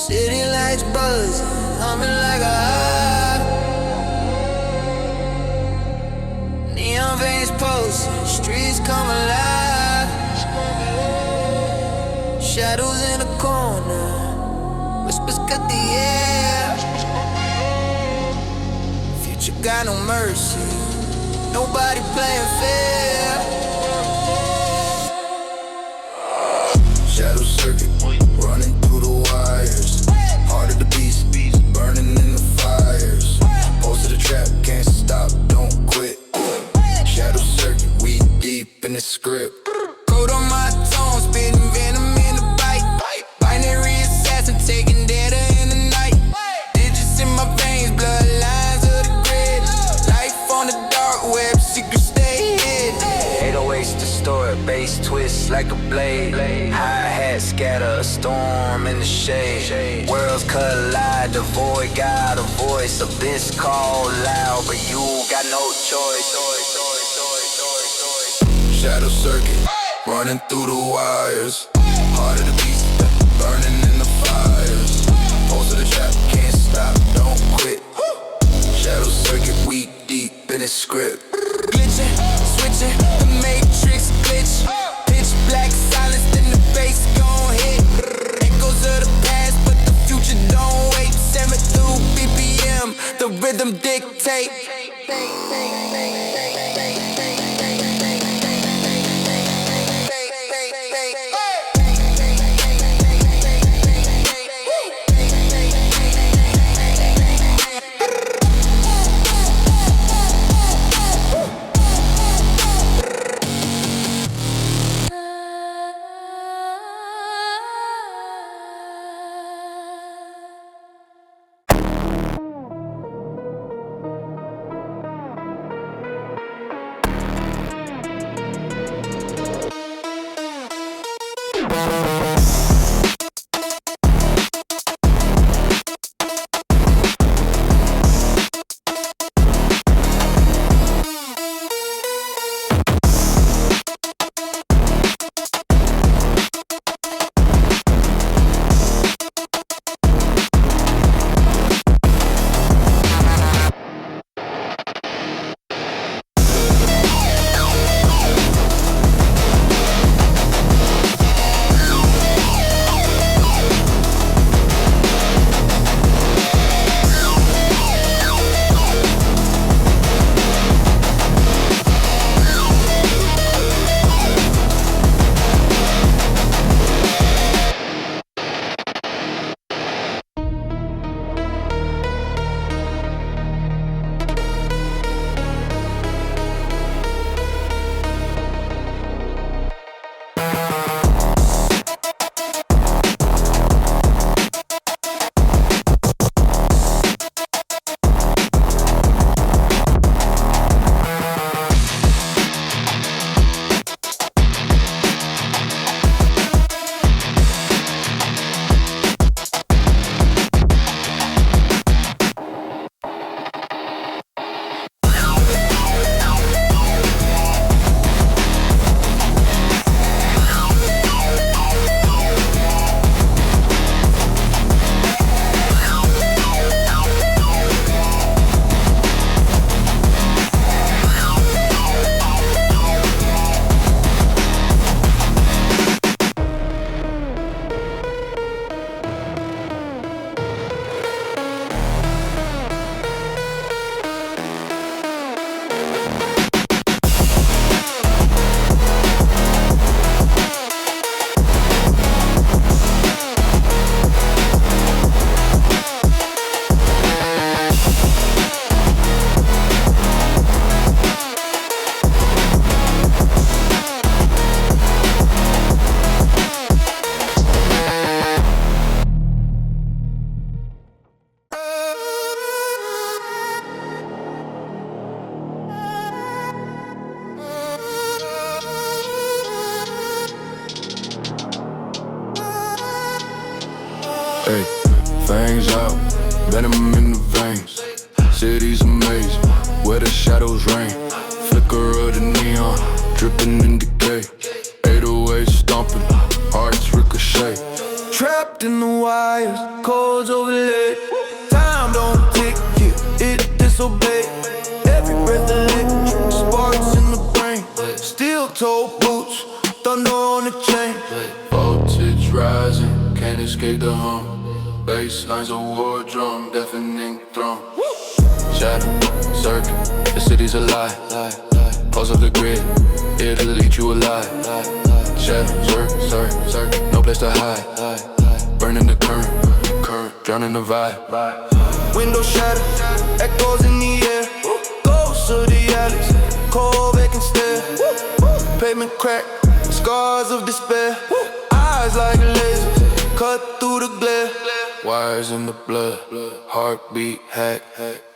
City lights buzzing, humming like a hive. Neon veins pulsing, streets come alive. Shadows in the corner, whispers cut the air. Future got no mercy, nobody playing fair. Shadow circuit, running through the wires. Heart of the beast, burning in the fires. Pulse of the trap, can't stop, don't quit. Shadow circuit, we deep in the script. Coat on my tongue, spitting venom in the bite. Binary assassin, taking data in the night. Digits in my veins, bloodlines of the grid. Life on the dark web, secrets stay hid. 808s distort, bass twists like a blade. Hi-hat scatter, a storm in the shade. Worlds collide, the void got a voice. Abyss call loud, but you got no choice. Shadow circuit, running through the wires. Heart of the beast, burning in the fires. Pulse of the trap, can't stop, don't quit. Shadow circuit, we deep in the script. Glitching, switching, the matrix glitch. Pitch black silence, then the bass gon' hit. Echoes of the past, but the future don't wait. 7 through BPM, the rhythm dictate. Hey, fangs out, venom in the veins. City's amazing, where the shadows reign. Flicker of the neon, dripping in decay. 808 stomping, hearts ricochet. Trap trapped in the wires, codes overlaid. Time don't tick, yeah, it disobey. Every breath a lit, sparks in the brain. Steel-toe boots, thunder on the chain. Voltage rising, can't escape the hum. Bass lines of war drum, deafening thrum. Shadow, circuit, the city's alive. Pulse of the grid, here to lead you alive. Shadow, circuit, no place to hide. Burning the current, drowning the vibe. Window shatter, echoes in the air. Ghosts of the alleys, cold vacant stare. Pavement crack, scars of despair. Eyes like lasers, cut through the glare. Wires in the blood, heartbeat hack.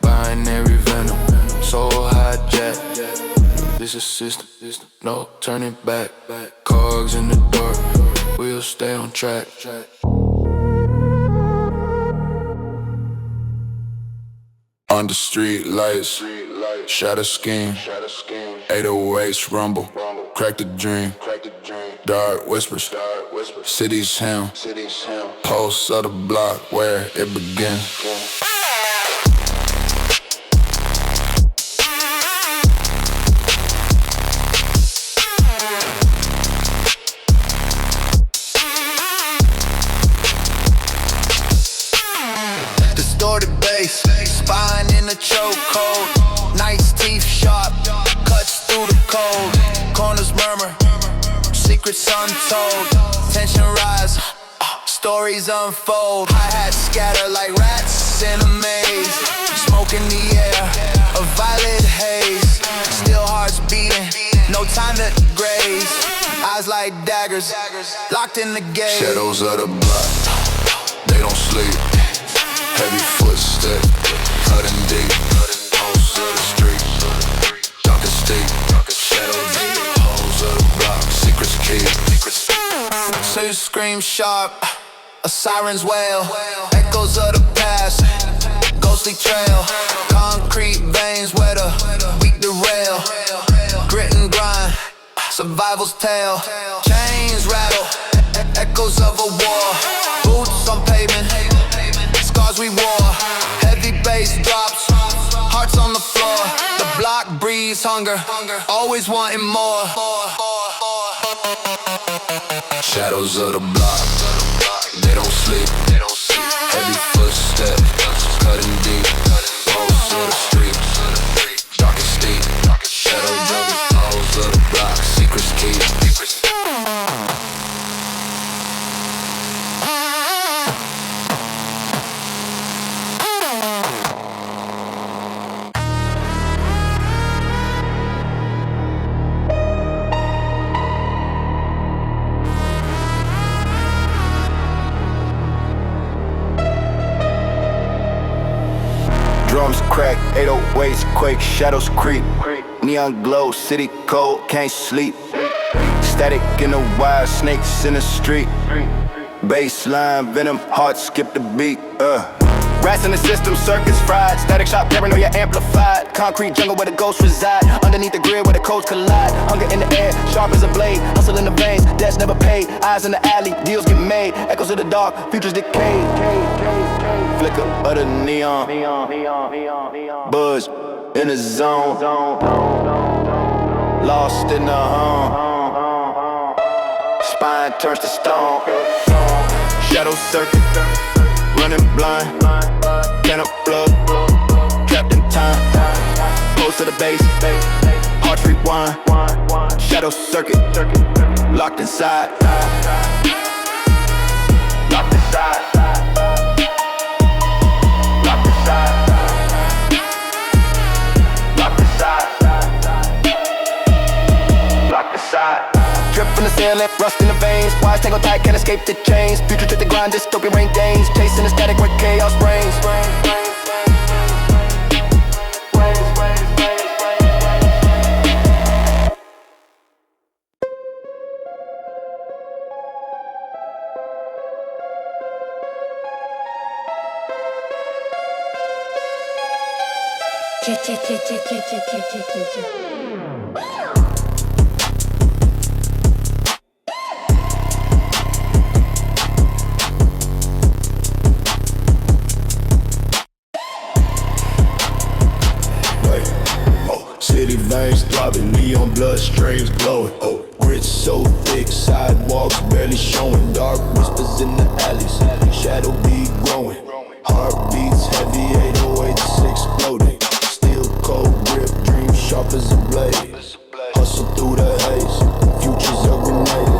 Binary venom, soul hijack. This is system, no turning back. Cogs in the dark, we'll stay on track. Under street lights, shadow scheme. 808s rumble, crack the dream. Dark whispers, city's hymn. Pulse of the block where it begins. Distorted bass, spine in a chokehold. Night's teeth sharp, cuts through the cold. Corners murmur, secrets untold. Tension rise, stories unfold. Hi-hats scatter like rats in a maze. Smoke in the air, a violet haze. Still hearts beating, no time to graze. Eyes like daggers, locked in the gaze. Shadows of the block, they don't sleep. Heavy footsteps, cutting deep. Pulse of the street, dark and steep. Shadow deep, holes of the block, secrets keep. Two scream sharp, a siren's wail. Echoes of the past, ghostly trail. Concrete veins where the weak derail. Grit and grind, survival's tale. Chains rattle, echoes of a war. Boots on pavement, scars we wore. Heavy bass drops, hearts on the floor. The block breathes hunger, always wanting more. Shadows of the block, they don't sleep. Heavy footsteps, cutting deep. Pulse of the street, dark and steep. Shadows of the halls of the block, secrets keep. Drums crack, 808s quake, shadows creep. Neon glow, city cold, can't sleep. Static in the wire, snakes in the street. Baseline, venom, heart skip the beat. Rats in the system, circuits fried. Static shock, paranoia amplified. Concrete jungle where the ghosts reside. Underneath the grid where the codes collide. Hunger in the air, sharp as a blade. Hustle in the veins, debts never paid. Eyes in the alley, deals get made. Echoes of the dark, futures decay. Flicker of the neon. Buzz in the zone. Lost in the hum. Spine turns to stone. Shadow circuit, running blind. Can of blood, trapped in time. Close to the base, hearts rewind. Shadow circuit, locked inside. Locked inside. Locked inside. Locked inside. Locked inside. Drip from the ceiling, rust in the veins. Wires tangle tight, can't escape the chains. Future to the grind, dystopian rain danes. Chasing the static where chaos reigns. veins throbbing, neon bloodstreams glowing. Grits so thick, sidewalks barely showing. Dark whispers in the alleys, shadow be growing. Heartbeats heavy, 808s exploding. Steel cold grip, dream sharp as a blade. Hustle through the haze, futures a grenade.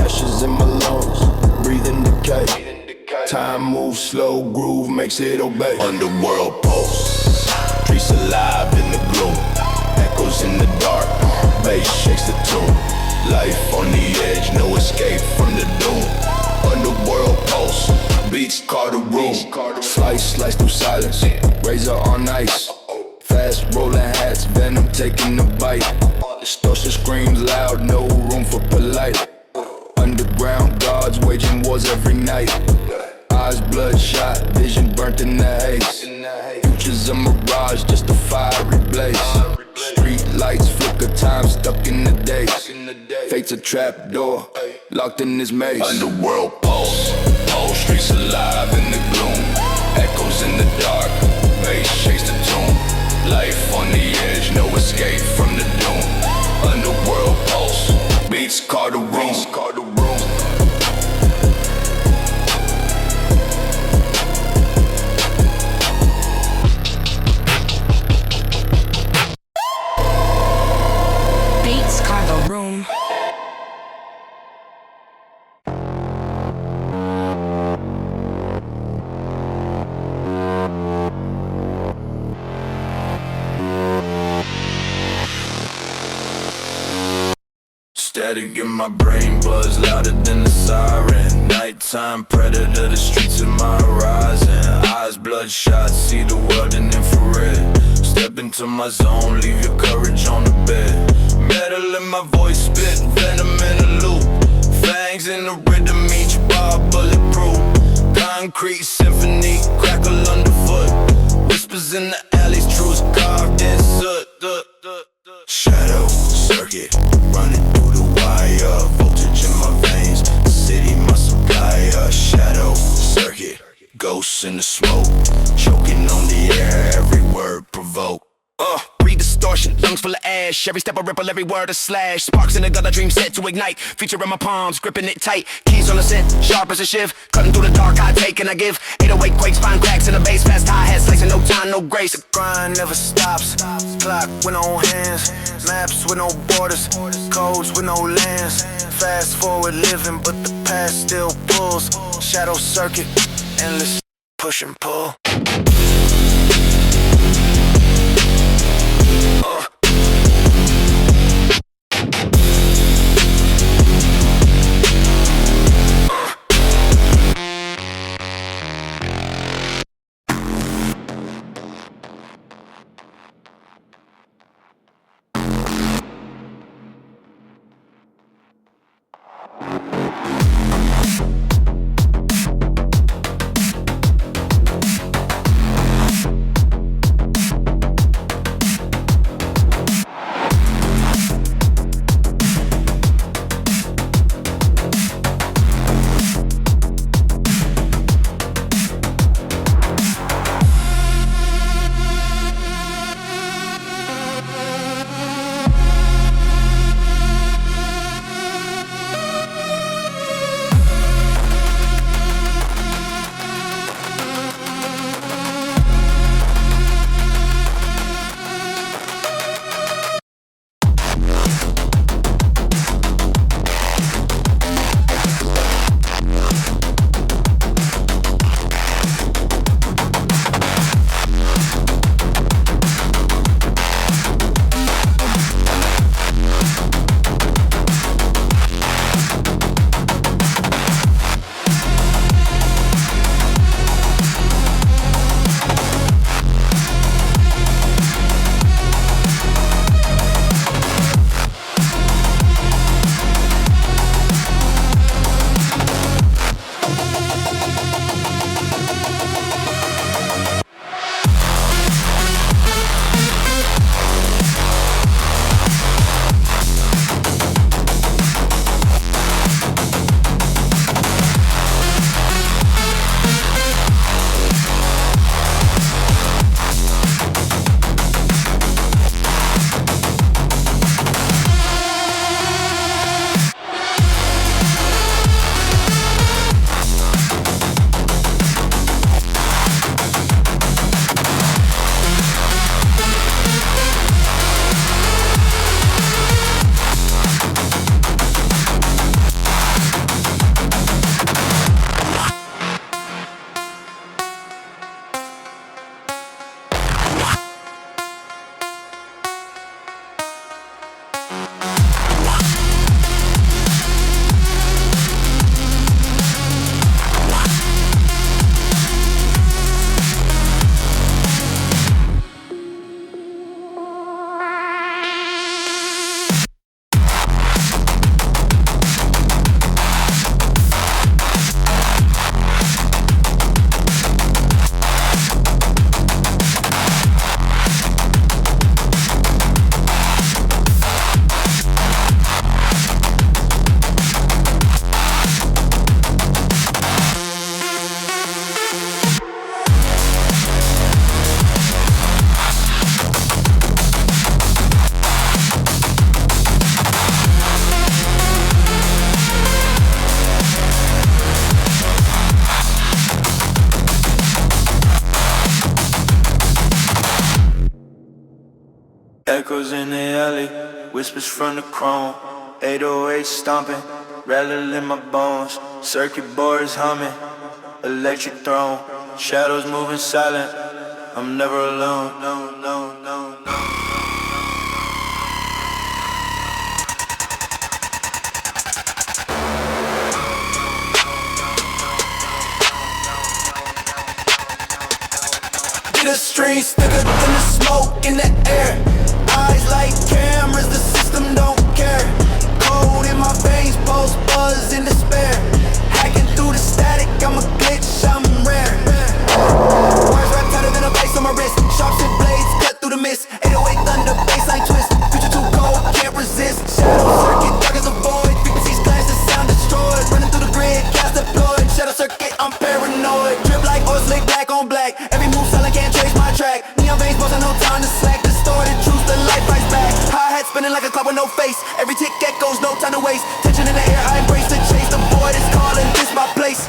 Ashes in my lungs, breathing decay. Time moves slow, groove makes it obey. Underworld pulse, streets alive in the gloom. Echoes in the dark, bass shakes the tune. Life on the edge, no escape from the doom. Underworld pulse, beats call the room. Slice through silence, razor on ice. Fast rolling hats, venom taking a bite. Distortion screams loud, no room for polite. Underground guards waging wars every night. Eyes bloodshot, vision burnt in the haze. Future's a mirage, just a fiery blaze. Street lights flicker, time stuck in the days. Fate's a trap door, locked in this maze. Underworld pulse, whole streets alive in the gloom. Echoes in the dark, bass shakes the tune. Life on the edge, no escape from the doom. Underworld pulse, beats call the room. Beats call the room. Static in my brain, buzz louder than the siren. Nighttime predator, the streets of my horizon. Eyes bloodshot, see the world in infrared. Step into my zone, leave your courage on the bed. Metal in my voice, spit venom in a loop. Fangs in the rhythm, each bar bulletproof. Concrete symphony, crackle underfoot. Whispers in the alleys, truths carved in soot. Shadow circuit, running through the wire. Voltage in my veins, the city my supplier. Shadow circuit, ghosts in the smoke. Choking on the air, every word provoke. Breathe distortion, lungs full of ash. Every step I ripple, every word a slash. Sparks in the gut, I dream set to ignite. Feature in my palms, gripping it tight. Keys on the scent, sharp as a shiv. Cutting through the dark, I take and I give. 808 quakes, find cracks in the bass. Fast hi-hats, slicing, no time, no grace. The grind never stops. Clock with no hands. Maps with no borders. Codes with no lands. Fast forward living, but the past still pulls. Shadow circuit, endless push and pull. Echoes in the alley, whispers from the chrome. 808 stomping, rattle in my bones. Circuit boards humming, electric throne. Shadows moving silent, I'm never alone. No, no, no, no. The streets thicker than the smoke in the air. Eyes like cameras, the system don't care. Cold in my veins, pulse buzz in despair. Hacking through the static, I'm a glitch, I'm rare. Words rap tighter than a bass on my wrist. Sharp shit blades cut through the mist. 808 thunder, bassline twist. Future too cold, can't resist. Shadow circuit, dark as a void. Frequencies clash, the sound destroyed. Running through the grid, cast deployed. Shadow circuit, I'm paranoid. Drip like oil slick, black on black. Every move silent, can't trace my track. Neon veins, boss, no time to slack. Distorted truth, the light fights back. Hi-hat spinning like a clock with no face. Every tick echoes, no time to waste. Tension in the air, I embrace the chase. The void is calling, this my place.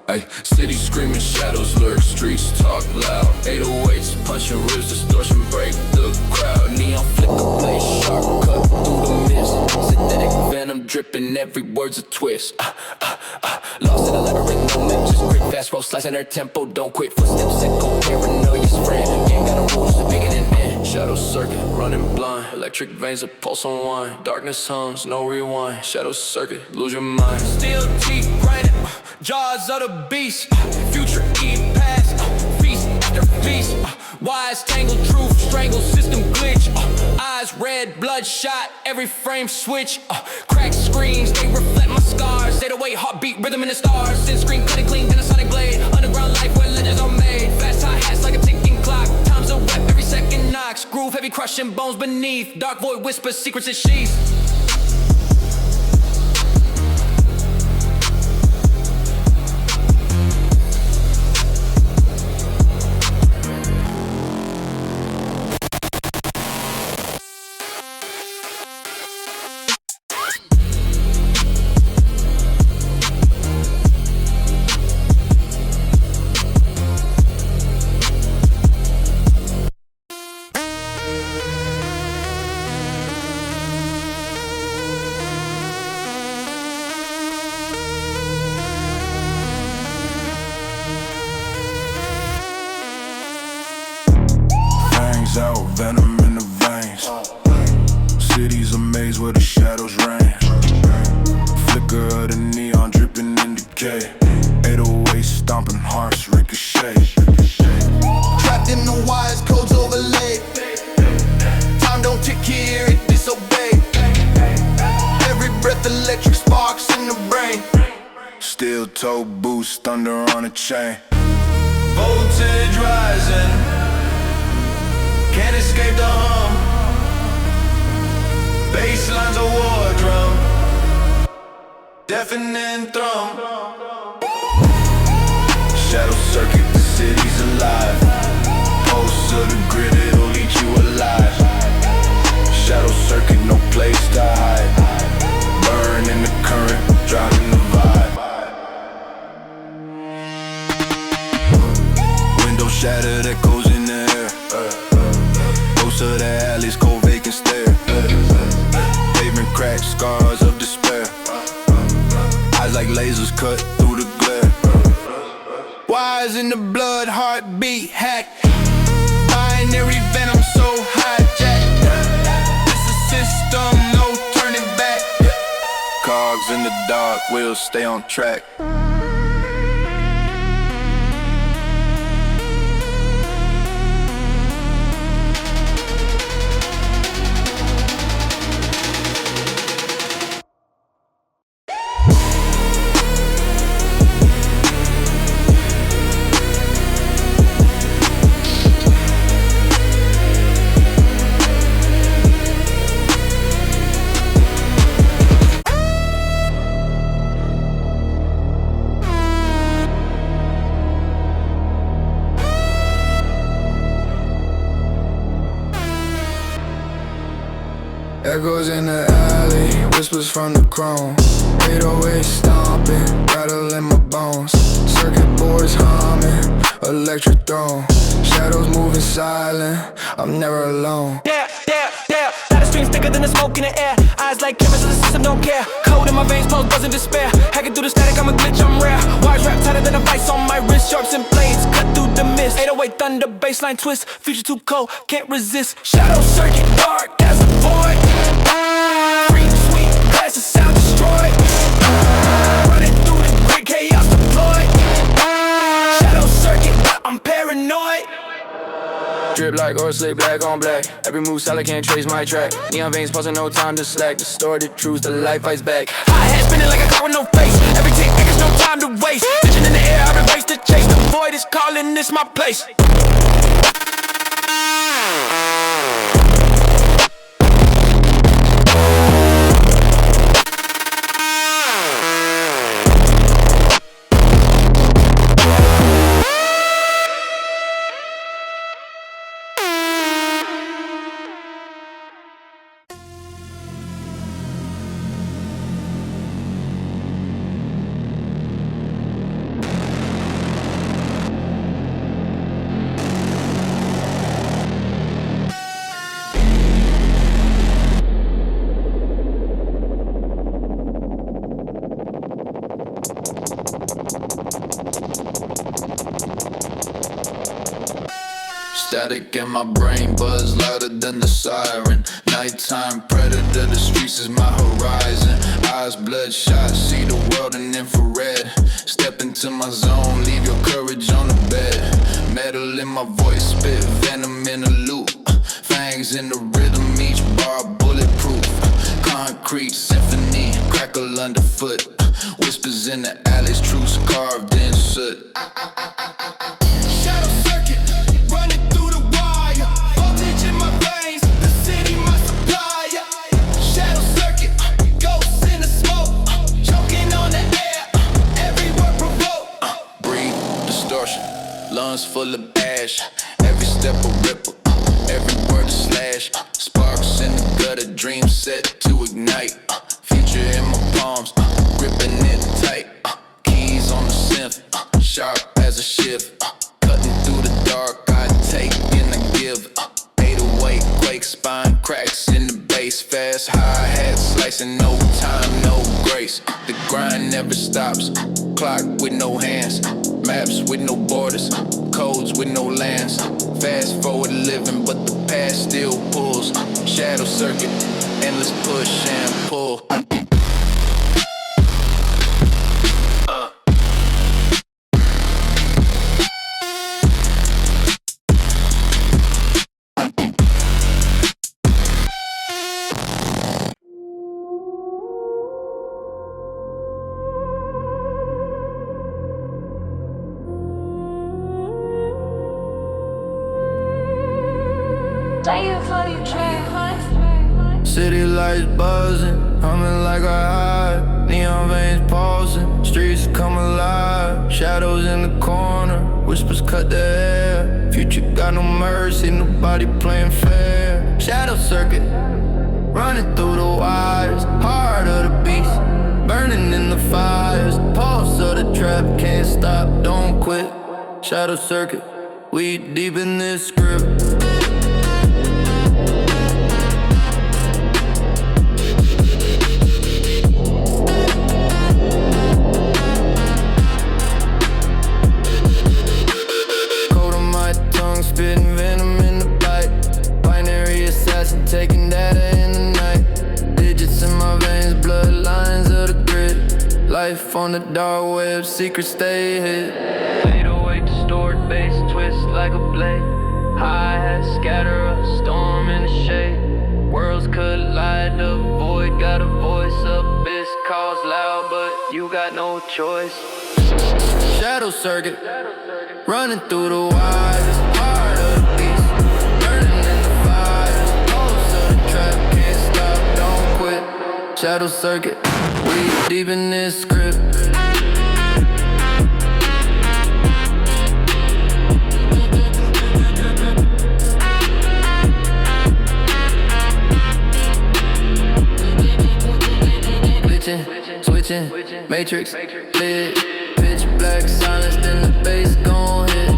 Ay, city screaming, shadows lurk, streets talk loud. 808s punching ribs, distortion break the crowd. Neon flicker, blaze sharp, cut through the mist. Synthetic venom dripping, every word's a twist. Lost in a labyrinth moment, just quick fast roll, slicing her tempo. Don't quit, footsteps echo, paranoia's friend. Ain't got no rules, bigger than men. Shadow circuit, running blind. Electric veins, a pulse on wine. Darkness hums, no rewind. Shadow circuit, lose your mind. Steel teeth grinding, jaws of the beast. Future eat past, feast after feast. Wise tangled truth, strangled system glitch. Eyes red, bloodshot, every frame switch. Cracked screens, they reflect my scars. 808 heartbeat, rhythm in the stars. Sin screen cutting clean, then a sonic blade. Underground life where legends are made. Fast high hats like a ticking clock. Time's a rep, every second knocks. Groove heavy, crushing bones beneath. Dark void whispers, secrets in sheaths. Out, venom in the veins. City's a maze where the shadows reign. Flicker of the neon dripping in decay. 808 stomping hearts ricochet. Trapped in the wires, codes overlaid. Time don't tick here, it disobey. Every breath electric sparks in the brain. Steel toe boots, thunder on a chain. Voltage rising, can't escape the hum. Bassline's a war drum, deafening thrum. Shadow circuit, the city's alive. Pulse of the grid, it'll eat you alive. Shadow circuit, no place to hide. Burn in the current, drowning the vibe. Window shattered, echoes in the air. Most of the alleys, cold vacant stare. Pavement cracks, scars of despair. Eyes like lasers cut through the glare. Wires in the blood, heartbeat hacked. Binary venom so hijacked. It's a system, no turning back. Cogs in the dark, we'll stay on track. Echoes in the alley, whispers from the chrome. 808 stomping, rattle in my bones. Circuit boards humming, electric throne. Shadows moving silent, I'm never alone. Yeah, lot of streams thicker than the smoke in the air. Eyes like cameras, the system don't care. Cold in my veins, pulse buzzing despair. Hacking through the static, I'm a glitch, I'm rare. Wires wrapped tighter than a vice on my wrist. Sharps and blades, cut through the mist. 808 thunder, baseline twist. Future too cold, can't resist. Shadow circuit, dark as a void. Free, sweet, glasses sound destroyed. Running through the grid, chaos deployed. Shadow circuit, I'm paranoid. Drip like or slip, black on black. Every move solid, can't trace my track. Neon veins pulsing, no time to slack. Distorted truths, the light fights back. Hi-hat spinning like a car with no face. Every tick acres, no time to waste. Vision in the air, I reverse the chase. The void is calling, this my place. Static in my brain, buzz louder than the siren. Nighttime predator, the streets is my horizon. Eyes bloodshot, see the world in infrared. Step into my zone, leave your courage on the bed. Metal in my voice, spit venom in a loop. Fangs in the rhythm, each bar bulletproof. Concrete symphony, crackle underfoot. Whispers in the alleys, truths carved in soot. Shadow circuit, running through the wire. Voltage in my veins, the city my supplier. Shadow circuit, ghosts in the smoke, choking on the air, every word provoked. Breathe, distortion, lungs full of ash. Every step a ripple, every word a slash. Sparks in the gutter, dreams set to ignite. Future in my palms, gripping it tight. Keys on the synth, sharp as a shift. Cutting through the dark, I take and I give. 808 quake, spine cracks in the bass. Fast hi-hat slicing, no time, no grace. The grind never stops, clock with no hands. Maps with no borders, codes with no lands. Fast forward living, but the past still pulls. Shadow circuit, endless push and pull. City lights buzzing, humming like a hive. Neon veins pulsing, streets come alive. Shadows in the corner, whispers cut the air. Future got no mercy, nobody playing fair. Shadow circuit, running through the wires. Heart of the beast, burning in the fires. Pulse of the trap, can't stop, don't quit. Shadow circuit, we deep in this script. Spitting venom in the bite. Binary assassin taking data in the night. Digits in my veins, bloodlines of the grid. Life on the dark web, secrets stay hid. 808 distort, bass twist like a blade. Hi-hat scatter, a storm in the shade. Worlds collide, the void got a voice. Abyss calls loud, but you got no choice. Shadow circuit, running through the wires. Shadow circuit, we deep in this script. switching, matrix, lit. Pitch black silence, then the bass gon' hit.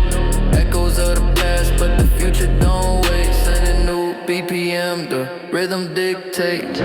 Echoes of the past, but the future don't wait. Sending new BPM, the rhythm dictate.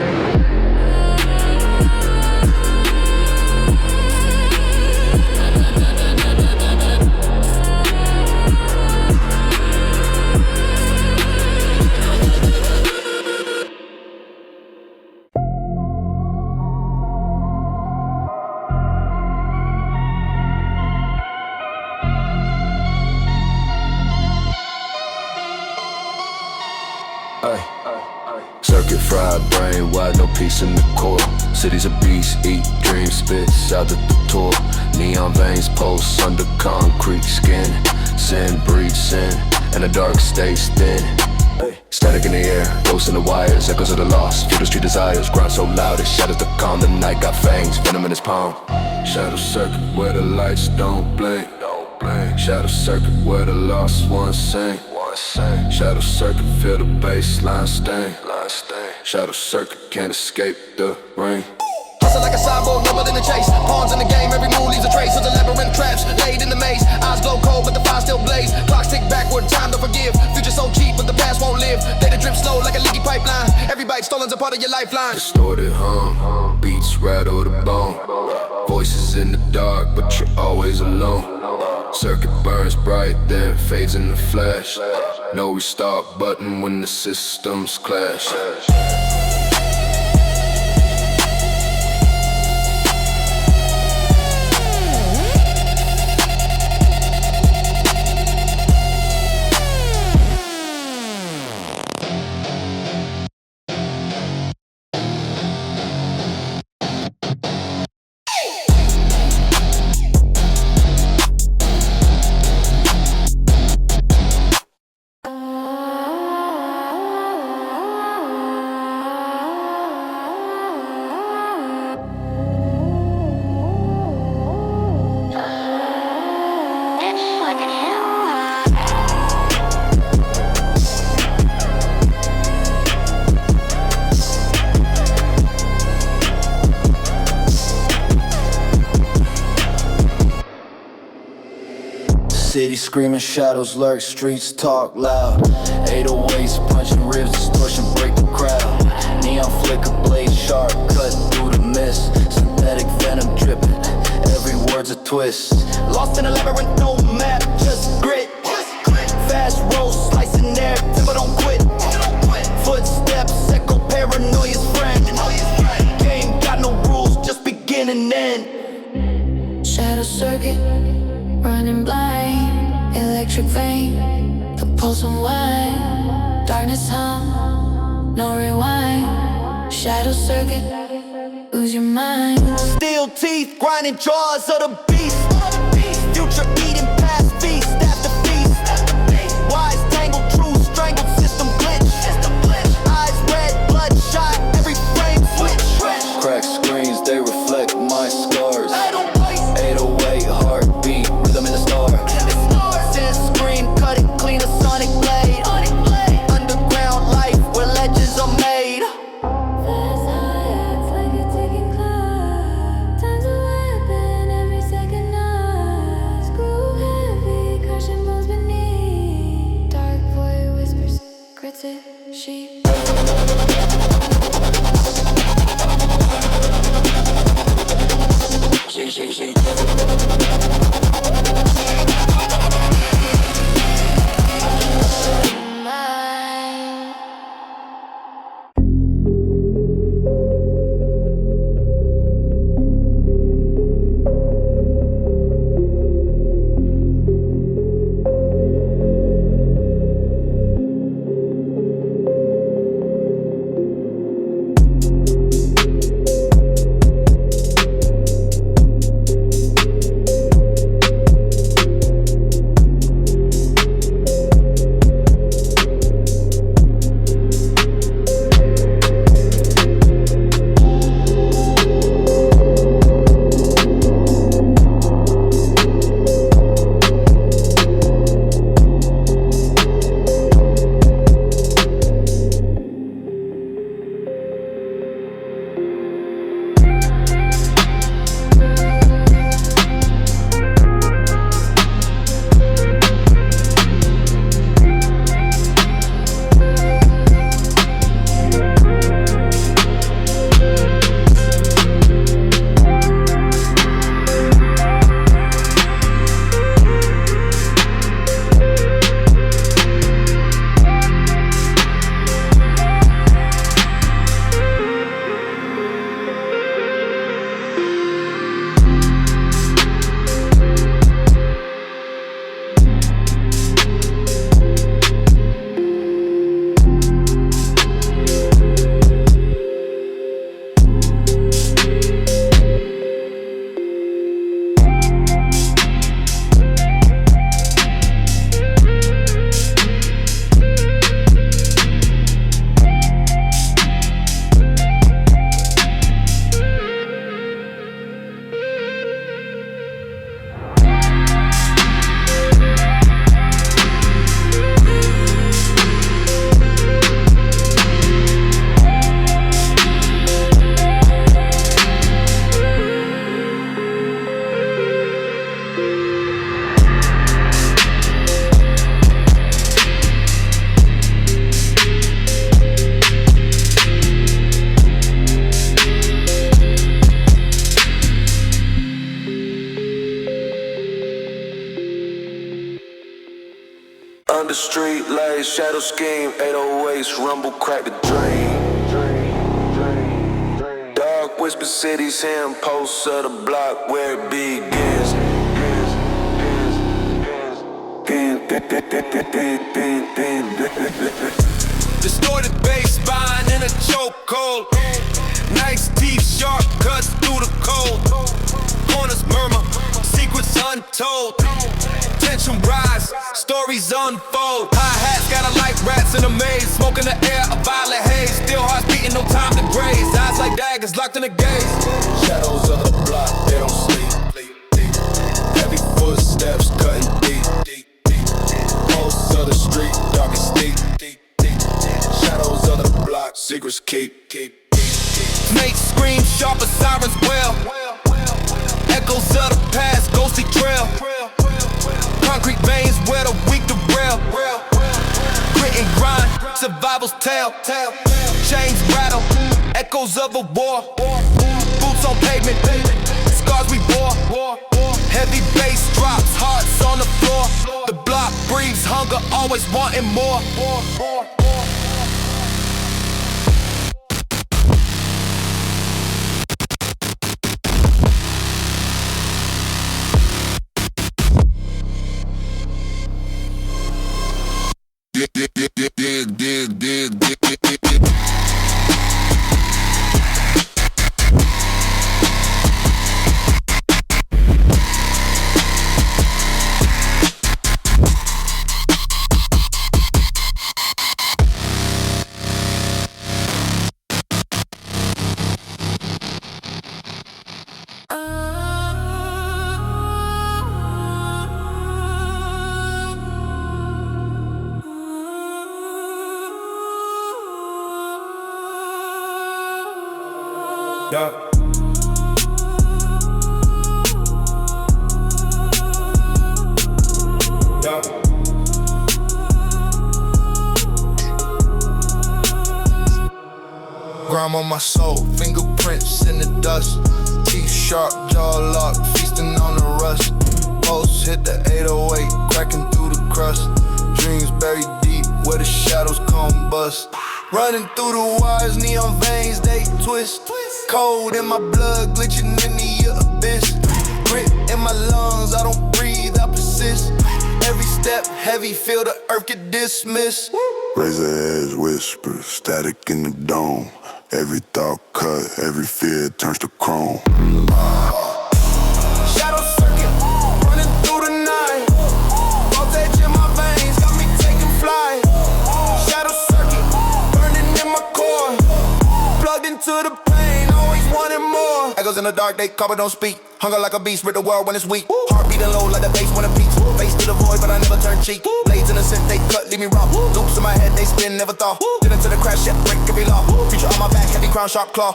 Circuit fried brain wide, no peace in the core. City's a beast, eat, dream, spits out at the tour. Neon veins pulse under concrete skin. Sin breeds sin, and the dark stays thin. Static in the air, ghosts in the wires, echoes of the lost. Feel the street desires, grind so loud it shatters the calm. The night got fangs, venom in his palm. Shadow circuit where the lights don't blink. Shadow circuit where the lost ones sing. Shadow circuit, feel the baseline sting. Shadow circuit, can't escape the ring. Hustle like a cyborg, noble in the chase. Pawns in the game, every move leaves a trace. Of the labyrinth traps, laid in the maze. Eyes glow cold, but the fire still blaze. Clocks tick backward, time to forgive. Future so cheap, but the past won't live. Data drip slow like a leaky pipeline. Every bite stolen's a part of your lifeline. Distorted hum, beats rattle the bone. Voices in the dark, but you're always alone. Circuit burns bright, then fades in the flash. No restart button when the systems clash. City screaming, shadows lurk, streets talk loud. 808s punching ribs, distortion break the crowd. Neon flicker, blade sharp, cut through the mist. Synthetic venom dripping, every word's a twist. Lost in a labyrinth, no map, just grit. Fast roll, slicing air, tempo don't quit. Footsteps, echo paranoia's friend. Game got no rules, just begin and end. Shadow circuit, running blind. Electric vein, the pulse unwind. Darkness hum, no rewind. Shadow circuit, lose your mind. Steel teeth, grinding jaws of the beast. Future eating past feast after feast. Wise tangled, true strangled, system glitch. Eyes red, bloodshot, every frame switch. Cracked screens, they reflect my scars. 808 heartbeat, rhythm in the star. Sense screen, cut it clean, a sonic blade. Underground life where legends are made. Fast high, like a ticking clock. Time's a weapon, every second knock. Screw heavy, crushing bones beneath. Dark void whispers, grits it, sheep. shadow scheme, 808s, rumble, crack the drain. Dark whisper cities, him posts of the block where it begins. Distorted bass spine in a chokehold. Nice teeth, sharp cuts through the cold. Corners murmur, secrets untold. Tension rise, stories unfold. Hi-hats got a like rats in a maze. Smoke in the air, a violet haze. Still hearts beating, no time to graze. Eyes like daggers locked in the gaze. Shadows of the block, they don't sleep. Heavy footsteps cutting deep. Pulse of the street, dark and steep. Shadows of the block, secrets keep. Snakes scream sharp as sirens wail. Echoes of the past, ghostly trail. Concrete veins where the weak derail. Grit and grind, survival's tale. Chains rattle, echoes of a war. Boots on pavement, scars we bore. Heavy bass drops, hearts on the floor. The block breathes hunger, always wanting more. Yeah. Yeah. Grime on my soul, fingerprints in the dust. Teeth sharp, jaw locked, feasting on the rust. Pulse hit the 808, cracking through the crust. Dreams buried deep where the shadows come bust. Running through the wires, neon veins, they twist. Cold in my blood, glitching in the abyss. Grit in my lungs, I don't breathe, I persist. Every step heavy, feel the earth get dismissed. Razor edge whisper, static in the dome. Every thought cut, every fear turns to chrome. Shadow circuit, running through the night. Voltage in my veins, got me taking flight. Shadow circuit, burning in my core. Plugged into the pain, always wanting more. Echoes in the dark, they cover, don't speak. Hunger like a beast, rid the world when it's weak. Heart beating low like the bass when it peaks. Face to the void, but I never turn cheek. Blades in the scent, they cut, leave me raw. Loops in my head, they spin, never thought. Get into the crash, shit, break every law. Future on my back, heavy crown, sharp claw.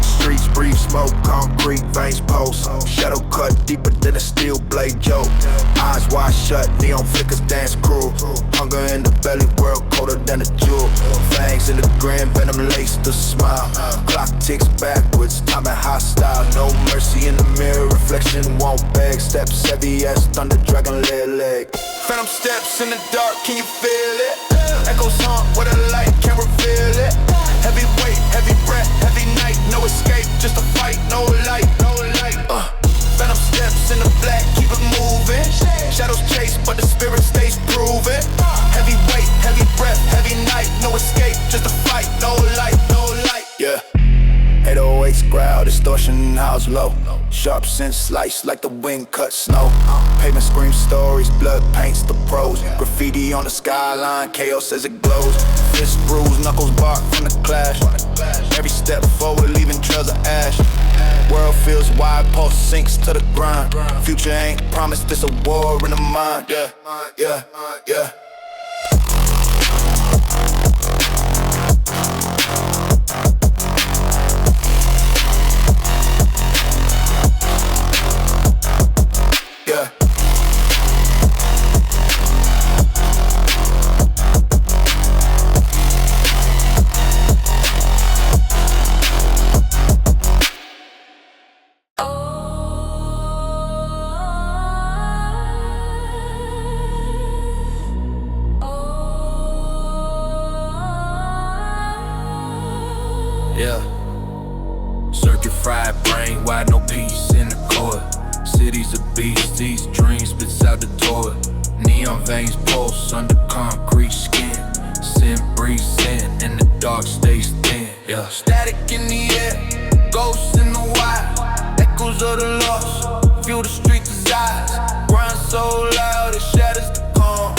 Streets breathe smoke, concrete veins pulse. Shadow cut deeper than a steel blade joke. Eyes wide shut, neon flickers dance cruel. Hunger in the belly, world colder than a jewel. Fangs in the grin, venom lace the smile. Clock ticks backwards, timing hostile. No mercy in the mirror, reflection won't beg. Steps heavy as thunder, dragon leg. Phantom steps in the dark, can you feel it? Echoes haunt where the light can't reveal it. Heavy weight, heavy breath, heavy night. No escape, just a fight, no light. Phantom steps in the black, keep it moving. Shadows chase, but the spirit stays proven. Heavy weight, heavy breath, heavy night. No escape, just a fight, no light. Yeah. 808s growl, distortion house low. Sharp sense slice like the wind cut snow. Pavement screams stories, blood paints the prose. Graffiti on the skyline, chaos as it glows. Fist bruise, knuckles bark from the clash. Every step forward leaving trails of ash. World feels wide, pulse sinks to the grind. Future ain't promised, it's a war in the mind. Yeah, yeah, yeah. Yeah. Yeah. Circuit fried brain, wide no peace in the core. Cities of beasts, these dreams spits out the door. Neon veins pulse under concrete skin. Sin breathes in the dark stays thin. Yeah. Static in the air, ghosts in the wild. Echoes of the lost, feel the street desires. Grind so loud it shatters the calm.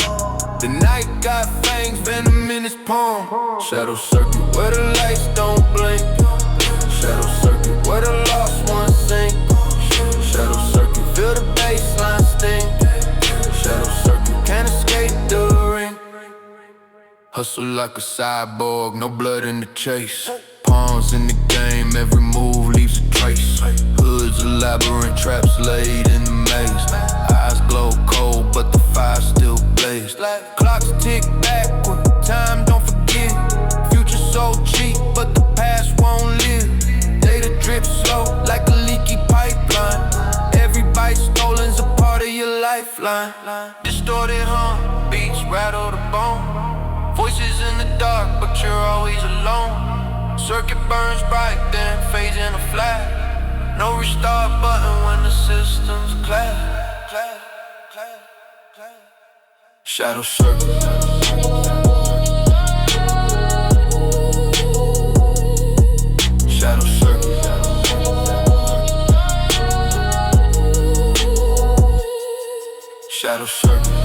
The night got fangs, venom in its palm. Shadow circuit, Where the lights don't blink. shadow circuit, Where the lost ones sink. shadow circuit, Feel the baseline sting. shadow circuit. Can't escape the ring. Hustle like a cyborg, no blood in the chase. Pawns in the game, every move leaves a trace. Hoods a labyrinth, traps laid in the maze. Eyes glow cold, but the fire still blazed. Clocks tick backward, time don't forget. Future so cheap, but the past won't live. Data drips slow like a leaky pipeline. Every bite stolen's a part of your lifeline. Distorted hum, beats rattle the bone. Voices in the dark, but you're always alone. Circuit burns bright, then fades in a flash. No restart button when the systems clash. Shadow circuit, shadow circuit, shadow circuit.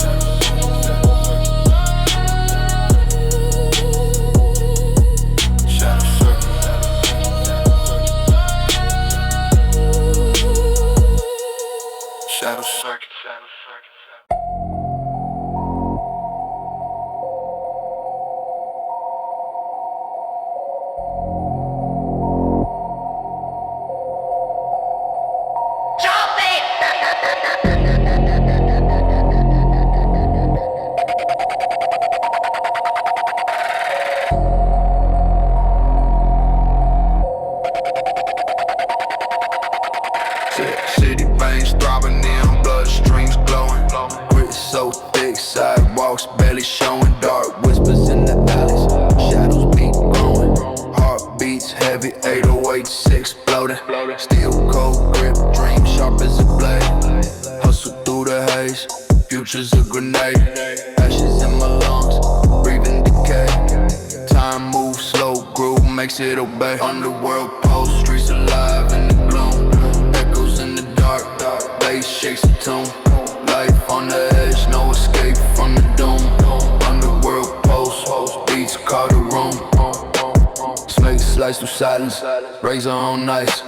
Shadow circuit. City veins throbbing, neon bloodstreams glowing. Grit so thick, sidewalks barely showing. Dark whispers in the alleys, shadows beat growing. Heartbeats heavy, 808s exploding. Steel cold grip, dream sharp as a blade. Hustle through the haze, future's a grenade. Ashes in my lungs, breathing decay. Time moves slow, groove makes it obey. Underworld pulse, streets alive in the gloom. Bass shakes the tune. Life on the edge, no escape from the doom. Underworld pulse, beats call the room. Snakes slice through silence, razor on ice.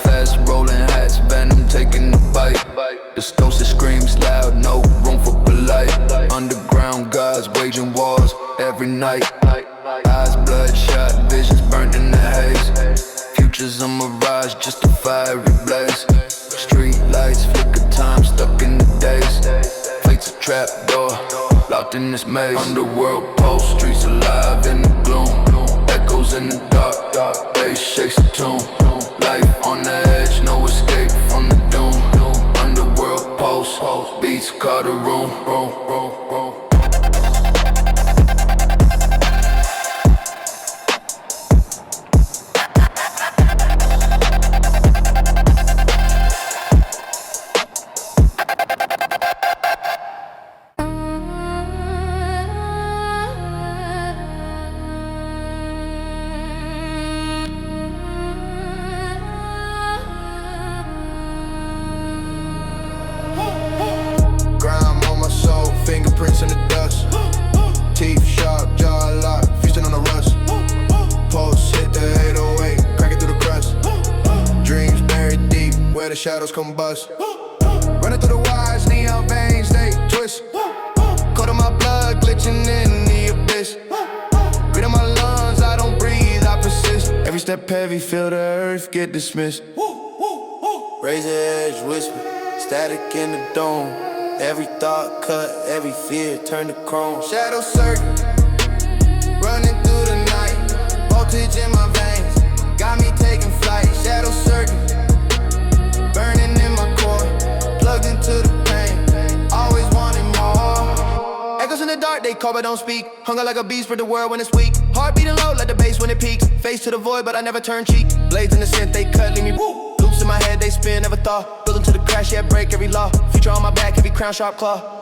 Fast rolling hats, venom taking the bite. Distorted screams loud, no room for polite. Underground gods waging wars every night. Eyes bloodshot, visions burnt in the haze. Futures a mirage, just a fiery blaze. Street lights flicker, time stuck in the days. Fate's a trap door, locked in this maze. Underworld pulse, streets alive in the gloom. Echoes in the dark, bass shakes the tune. Life on the edge, no escape from the doom. Underworld pulse, beats call the room. where the shadows combust. Running through the wires, neon veins, they twist. Cold in my blood, glitching in the abyss. Breathe in my lungs, I don't breathe, I persist. Every step heavy, feel the earth get dismissed. Razor edge whisper, static in the dome. Every thought cut, every fear turn to chrome. Shadow circle, running through the night. Voltage in my veins, got me taking flight. Shadow circle, burning in my core. Plugged into the pain, always wanting more. Echoes in the dark, they call but don't speak. Hunger like a beast for the world when it's weak. Heart beating low like the bass when it peaks. Face to the void, but I never turn cheek. Blades in the scent, they cut, leave me woo. Loops in my head, they spin, never thought. Building to the crash, yeah, break every law. Future on my back, every crown sharp claw.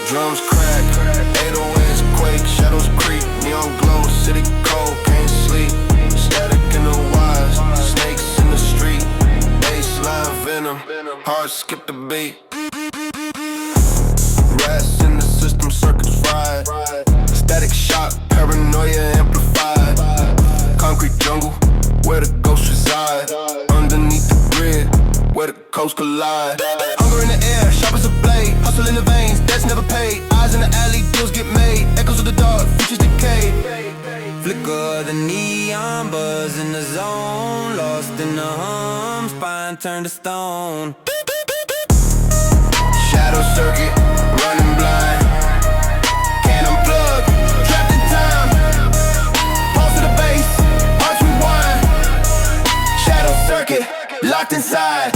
Drums crack, 808s quake, shadows creep, neon glow, city cold, can't sleep. Static in the wires, snakes in the street, baseline venom, heart skip the beat. Rats in the system, circuits fried. Static shock, paranoia amplified. Concrete jungle, where the ghosts reside. Underneath the grid, where the coast collide. Hunger in the air, sharp as a blade. Hustle in the veins, debts never paid. Eyes in the alley, deals get made. Echoes of the dark, futures decay. Flicker the neon, buzz in the zone. Lost in the hum, spine turned to stone. Shadow circuit, running blind. Can't unplug, trapped in time. Pulse to the bass, hearts rewind. Shadow circuit, locked inside.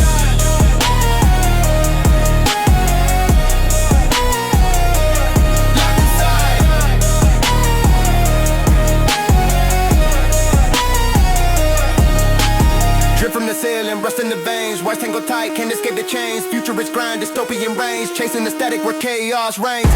Drip from the ceiling, rust in the veins. Wires tangle tight, can't escape the chains. Futurist grind, dystopian range. Chasing the static where chaos reigns.